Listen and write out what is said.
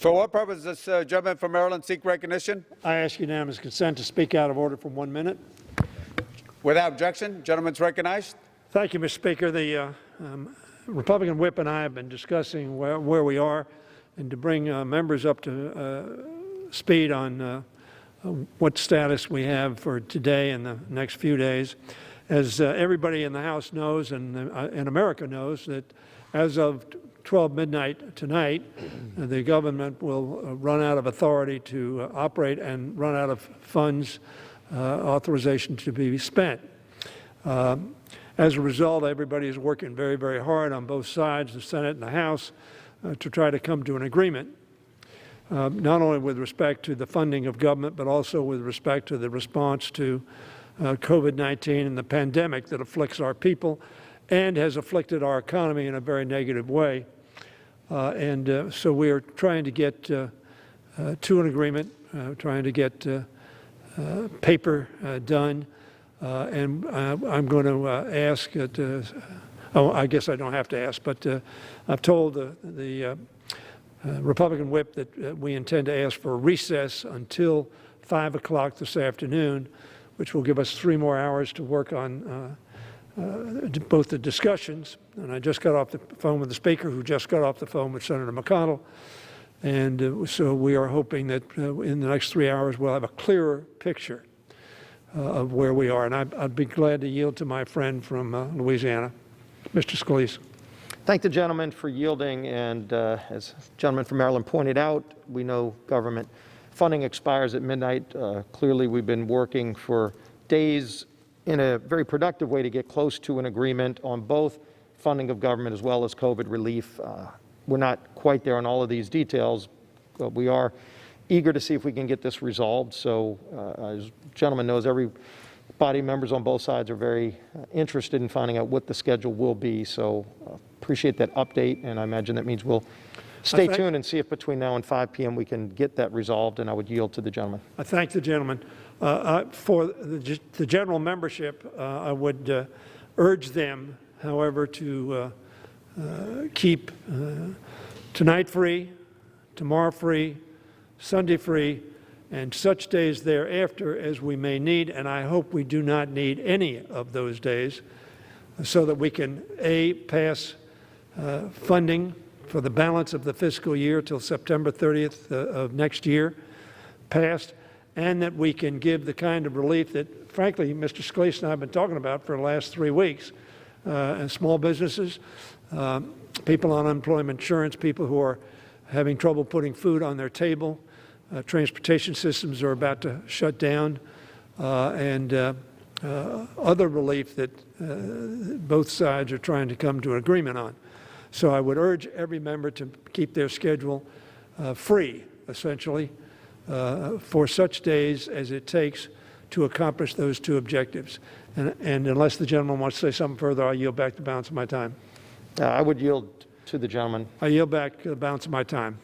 For what purpose does this gentleman from Maryland seek recognition? I ask unanimous consent to speak out of order for 1 minute. Without objection, gentleman's recognized. Thank you, Mr. Speaker. The Republican whip and I have been discussing where we are and to bring members up to speed on what status we have for today and the next few days. As everybody in the House knows and America knows, that as of 12 midnight tonight, the government will run out of authority to operate and run out of funds, authorization to be spent. As a result, everybody is working very, very hard on both sides, the Senate and the House, to try to come to an agreement, not only with respect to the funding of government, but also with respect to the response to COVID-19 and the pandemic that afflicts our people and has afflicted our economy in a very negative way. So we are trying to get to an agreement, trying to get paper done. And I'm going to ask, I guess I don't have to ask, but I've told the Republican whip that we intend to ask for a recess until 5 o'clock this afternoon, which will give us 3 more hours to work on both the discussions. And I just got off the phone with the Speaker, who just got off the phone with Senator McConnell. And so we are hoping that in the next 3 hours we'll have a clearer picture of where we are. And I'd be glad to yield to my friend from Louisiana, Mr. Scalise. Thank the gentleman for yielding. And as the gentleman from Maryland pointed out, we know government funding expires at midnight. Clearly, we've been working for days in a very productive way to get close to an agreement on both funding of government as well as COVID relief. We're not quite there on all of these details, but we are eager to see if we can get this resolved. So as the gentleman knows, everybody, members on both sides are very interested in finding out what the schedule will be. So appreciate that update, and I imagine that means we'll stay tuned and see if between now and 5 p.m. we can get that resolved, and I would yield to the gentleman. I thank the gentleman. For the general membership, I would urge them, however, to keep tonight free, tomorrow free, Sunday free, and such days thereafter as we may need, and I hope we do not need any of those days, so that we can, A, pass funding for the balance of the fiscal year till September 30th of next year passed, and that we can give the kind of relief that, frankly, Mr. Scalise and I have been talking about for the last 3 weeks. And small businesses, people on unemployment insurance, people who are having trouble putting food on their table, transportation systems are about to shut down, and other relief that both sides are trying to come to an agreement on. So I would urge every member to keep their schedule free, essentially, for such days as it takes to accomplish those 2 objectives. And unless the gentleman wants to say something further, I'll yield back the balance of my time. I would yield to the gentleman. I yield back the balance of my time.